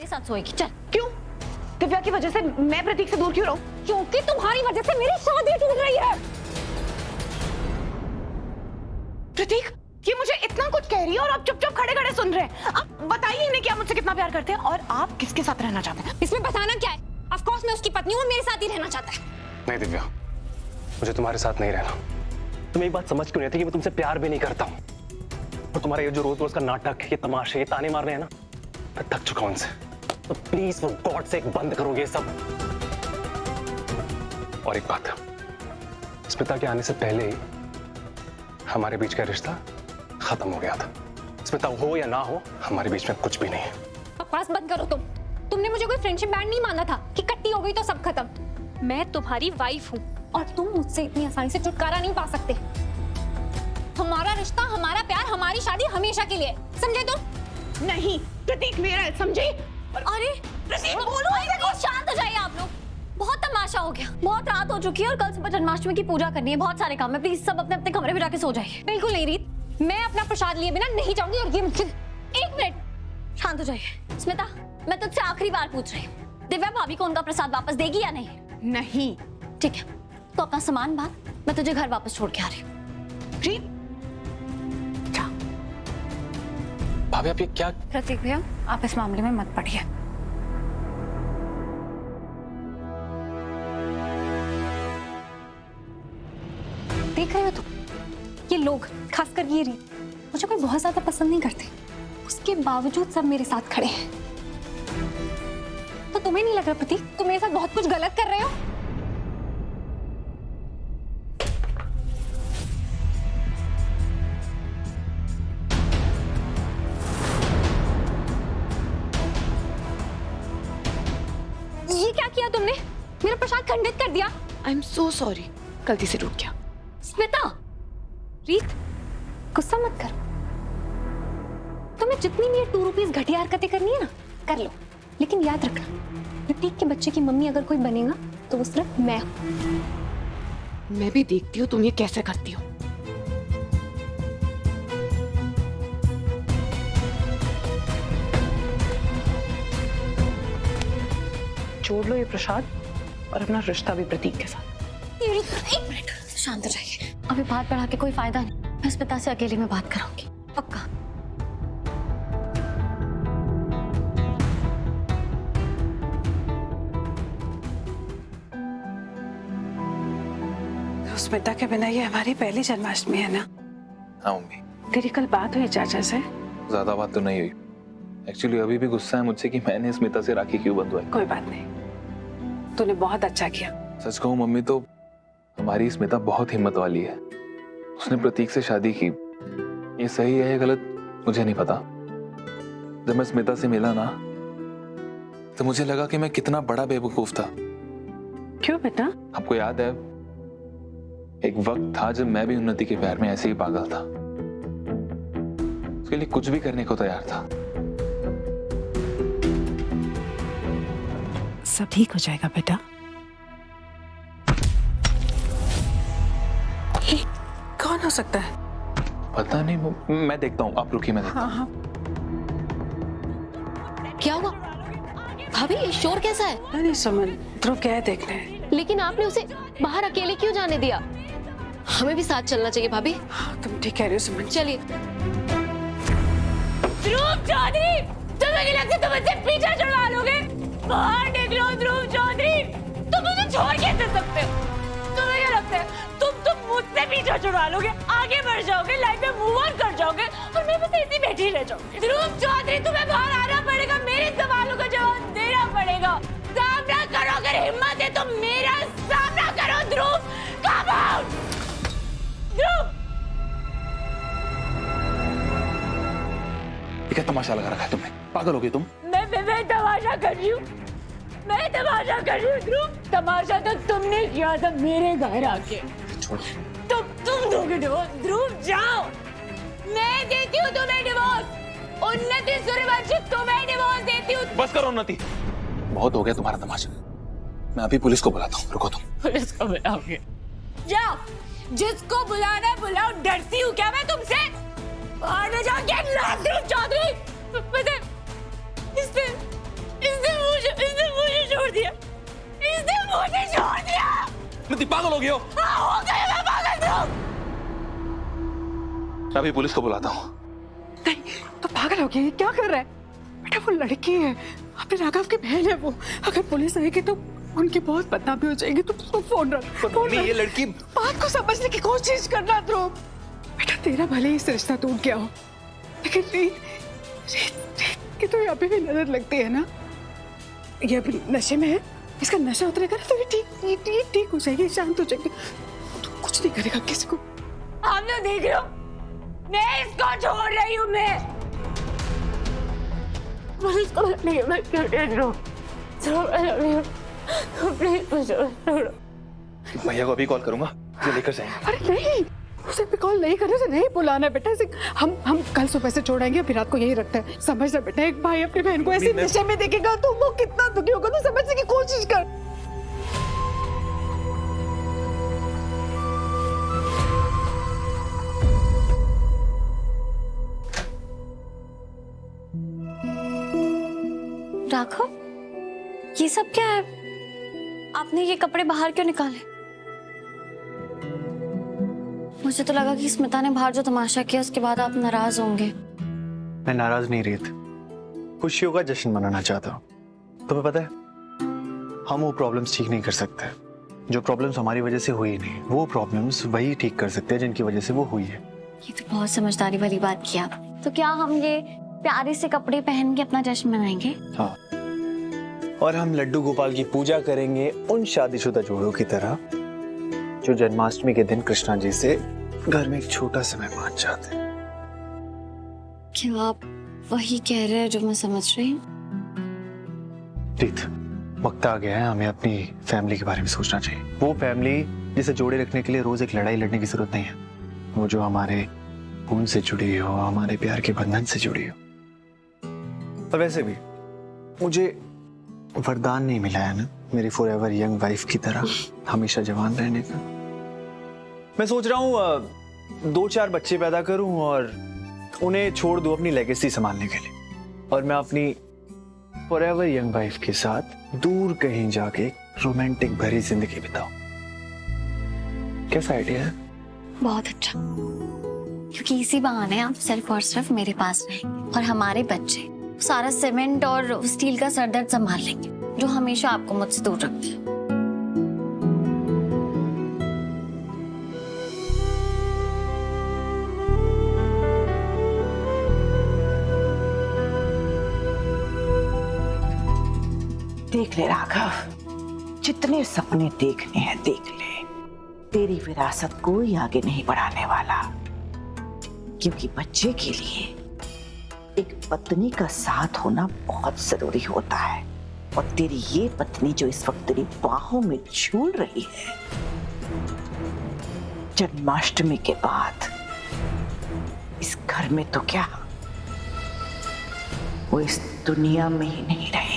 साथ सोएगी। चल। क्यों? दिव्या की वजह से मैं प्रतीक से दूर क्यों रहूं? क्योंकि तुम्हारी वजह से मेरी शादी टूट रही है। प्रतीक, ये मुझे इतना कुछ कह रही है और आप चुपचाप खड़े खड़े सुन रहे हैं। आप बताइए इन्हें कि आप मुझसे कितना प्यार करते हैं और आप किसके साथ रहना चाहते हैं। इसमें बताना क्या है? ऑफ कोर्स मैं उसकी पत्नी हूँ, मेरे साथ ही रहना चाहता है। नहीं दिव्या, मुझे तुम्हारे साथ नहीं रहना। तुम एक बात समझ क्यों नहीं आती कि मैं तुमसे प्यार भी नहीं करता हूँ। और तुम्हारा ये जो रोज रोज का नाटक, ये तमाशे, ये ताने मारने हैं ना, मैं थक चुका हूं इनसे। तो प्लीज फॉर गॉड सेक बंद करो ये सब। और एक बात, स्मिता के आने से पहले ही हमारे बीच का रिश्ता खत्म हो गया था। स्मिता हो या ना हो, हमारे बीच में कुछ भी नहीं है। बकवास बंद करो तुम। तुमने मुझे कोई फ्रेंडशिप बैंड नहीं माना था कि कट्टी हो गई तो सब खत्म। मैं तुम्हारी वाइफ हूँ और तुम मुझसे इतनी आसानी से छुटकारा नहीं पा सकते। हमारा रिश्ता, हमारा प्यार, हमारी शादी हमेशा के लिए, समझे तुम? नहीं प्रतीक मेरा है, समझे? अरे प्रतीक बोलो। शांत हो जाइए आप लोग। बहुत तमाशा हो गया, बहुत रात हो चुकी है और कल सुबह जन्माष्टमी की पूजा करनी है। बहुत सारे काम है, प्लीज सब अपने अपने कमरे में जाके सो जाइए। बिल्कुल नहीं रीत, मैं अपना प्रसाद लिए बिना नहीं जाऊंगी। और ये मुझसे एक मिनट, शांत हो जाइए। स्मिता, मैं तुझसे आखिरी बार पूछ रही हूँ, दिव्या भाभी को उनका प्रसाद वापस देगी या नहीं? नहीं। ठीक है, तो अपना सामान बांध, मैं तुझे घर वापस छोड़ के आ रही हूँ। भाभी आप ये क्या? प्रतीक भैया, आप इस मामले में मत पड़िए। देख रहे हो तुम, ये लोग, खासकर ये रीत, मुझे कोई बहुत ज्यादा पसंद नहीं करते, उसके बावजूद सब मेरे साथ खड़े हैं। तो तुम्हें नहीं लग रहा प्रतीक, तुम मेरे साथ बहुत कुछ गलत कर रहे हो? ये क्या किया तुमने? मेरा प्रसाद खंडित कर दिया। आई एम सो सॉरी, गलती से रुक गया। स्मिता, रीत, गुस्सा मत करो। तुम्हें जितनी भी 2 रुपीस घटिया हरकतें करनी है ना, कर लो, लेकिन याद रखना, प्रतीक के बच्चे की मम्मी अगर कोई बनेगा तो वो सिर्फ मैं हूं। मैं भी देखती हूँ तुम ये कैसे करती हो। जोड़ लो ये प्रसाद और अपना रिश्ता भी प्रतीक के साथ। ये रीत, एक मिनट, शांत हो जाइए। अभी बात बढ़ा के कोई फायदा नहीं। मैं स्मिता से अकेले में बात कराऊंगी, पक्का। स्मिता के बिना ये हमारी पहली जन्माष्टमी है ना? हाँ मम्मी। तेरी कल बात हुई चाचा से? ज्यादा बात तो नहीं हुई। एक्चुअली अभी भी गुस्सा है मुझसे कि मैंने स्मिता से राखी क्यों बंधवाई। कोई बात नहीं, तूने बहुत अच्छा किया। सच कहूँ मम्मी तो हमारी स्मिता बहुत हिम्मत वाली है। उसने प्रतीक से शादी की। ये सही है या गलत मुझे नहीं पता। जब मैं स्मिता से मिला ना तो मुझे लगा कि मैं कितना बड़ा बेवकूफ था। क्यों बेटा? आपको याद है एक वक्त था जब मैं भी उन्नति के प्यार में ऐसे ही पागल था। उसके लिए कुछ भी करने को तैयार था। सब ठीक हो जाएगा बेटा। कौन हो सकता है? पता नहीं, मैं देखता हूँ। आप रुकिए, मैं देखता हूँ। हाँ। क्या हुआ भाभी, ये शोर कैसा है? नहीं सुमन, ध्रुव क्या है देखने। लेकिन आपने उसे बाहर अकेले क्यों जाने दिया? हमें भी साथ चलना चाहिए भाभी। हाँ, तुम ठीक कह रही हो सुमन। चलिए। ध्रुव चौधरी, तुम्हें नहीं लगता तुम मुझसे पीछा छुड़वा लोगे? बाहर निकलो ध्रुव चौधरी, तुम मुझे छोड़ के चल सकते हो। तुम्हें क्या लगता है तुम मुझसे पीछा छुड़वा लोगे, आगे बढ़ जाओगे, लाइफ में मूव ऑन कर जाओगे और मैं बस ऐसी बैठी रह जाऊंगी? ध्रुव चौधरी, तुम्हें बाहर आना पड़ेगा, मेरे सवालों का जवाब देना पड़ेगा। सामना करो, अगर हिम्मत है तो मेरा सामना करो। ध्रुव, कम आउट। ध्रुव, क्या तमाशा लगा रखा है तुमने? पागल हो गई तुम? मैं तमाशा कर रही हूँ, मैं तमाशा कर रही हूँ। ध्रुव, तमाशा तो तुमने किया था मेरे घर आके। छोड़। तुम दोगे डिवोर्स? ध्रुव जाओ, मैं देती हूँ तुम्हें डिवोर्स। उन्नति सूर्यवंशी तुम्हें डिवोर्स देती हूँ। बस करो उन्नति, बहुत हो गया तुम्हारा तमाशा। मैं अभी पुलिस को बुलाता हूँ, रुको तुम। पुलिस को बुलाओगे? जाओ, जिसको बुलाना है बुलाओ। डरती हूँ क्या मैं तुमसे? बाहर में जाओ, गेट लॉस्ट। ध्रुव चौधरी, मूर्ति, पागल हो गई हो? हो गई मैं पागल ध्रुव। अभी पुलिस को बुलाता हूँ। नहीं, तो पागल हो गई, क्या कर रहा है बेटा? वो लड़की है, अपने राघव की बहन है वो। अगर पुलिस आएगी तो उनकी बहुत बदनामी हो जाएगी। तो उसको फोन रख, फोन नहीं, रख। ये लड़की बात को समझने की कोशिश करना ध्रुव। बेटा तेरा भले ही रिश्ता टूट गया हो, लेकिन रीत की तो अभी भी नजर लगती है ना। ये अभी नशे में है, इसका नशा उतरेगा ना तो ये ठीक हो जाएगी, शांत हो जाएगी। तो कुछ नहीं करेगा किसी को। आप लोग देख रहे हो, मैं इसको छोड़ रही हूँ। मैं इसको नहीं, मैं प्लीज मुझे छोड़ो। भैया को अभी कॉल करूंगा, ये लेकर जाएंगे। अरे नहीं, उसे भी कॉल नहीं करने से नहीं बुलाना बेटा। इसे हम कल सुबह से छोड़ेंगे, फिर रात को यही रखते हैं। समझना बेटा, एक भाई अपनी बहन को ऐसे नशे में देखेगा तो वो कितना दुखी होगा। तो समझने की कोशिश कर। राघव, ये सब क्या है? आपने ये कपड़े बाहर क्यों निकाले? मुझे तो लगा कि स्मिता ने बाहर जो तमाशा किया उसके बाद आप नाराज होंगे। मैं नाराज नहीं रीत, खुशियों का जश्न मनाना चाहता हूँ। तुम्हें पता है, हम वो प्रॉब्लम्स ठीक नहीं कर सकते जो प्रॉब्लम्स हमारी वजह से हुई नहीं। वो प्रॉब्लम्स वही ठीक कर सकते हैं जिनकी वजह से वो हुई है। ये तो बहुत समझदारी वाली बात की आपने। तो क्या हम ये प्यारे से कपड़े पहन के अपना जश्न मनाएंगे? हाँ, और हम लड्डू गोपाल की पूजा करेंगे उन शादीशुदा जोड़ों की तरह जो जन्माष्टमी के दिन कृष्णा जी से घर में एक छोटा सा मेहमान चाहते हैं। क्या आप वही कह रहे हैं जो मैं समझ रही हूँ? रीत, वक्त आ गया है, हमें अपनी फैमिली के बारे में सोचना चाहिए। वो फैमिली जिसे जोड़े रखने के लिए रोज एक लड़ाई लड़ने की जरूरत नहीं है। वो जो हमारे खून से जुड़ी हो, हमारे प्यार के बंधन से जुड़ी हो। और वैसे भी मुझे वरदान नहीं मिला है ना मेरी फॉरएवर यंग वाइफ की तरह हमेशा जवान रहने का। मैं सोच रहा हूँ 2-4 बच्चे पैदा करूं और उन्हें छोड़ दूं अपनी लेगेसी संभालने के लिए, और मैं अपनी फॉरएवर यंग वाइफ के साथ दूर कहीं जाके रोमांटिक भरी जिंदगी बिताऊं। कैसा आइडिया है? बहुत अच्छा, क्योंकि इसी बहाने आप सिर्फ और सिर्फ मेरे पास रहेंगे और हमारे बच्चे सारा सीमेंट और स्टील का सरदर्द संभाल लेंगे जो हमेशा आपको मुझसे दूर रखते हैं। देख ले राघव, जितने सपने देखने हैं देख ले। तेरी विरासत कोई आगे नहीं बढ़ाने वाला, क्योंकि बच्चे के लिए एक पत्नी का साथ होना बहुत जरूरी होता है। और तेरी ये पत्नी जो इस वक्त तेरी बाहों में झूल रही है, जन्माष्टमी के बाद इस घर में तो क्या, वो इस दुनिया में ही नहीं रहेगी।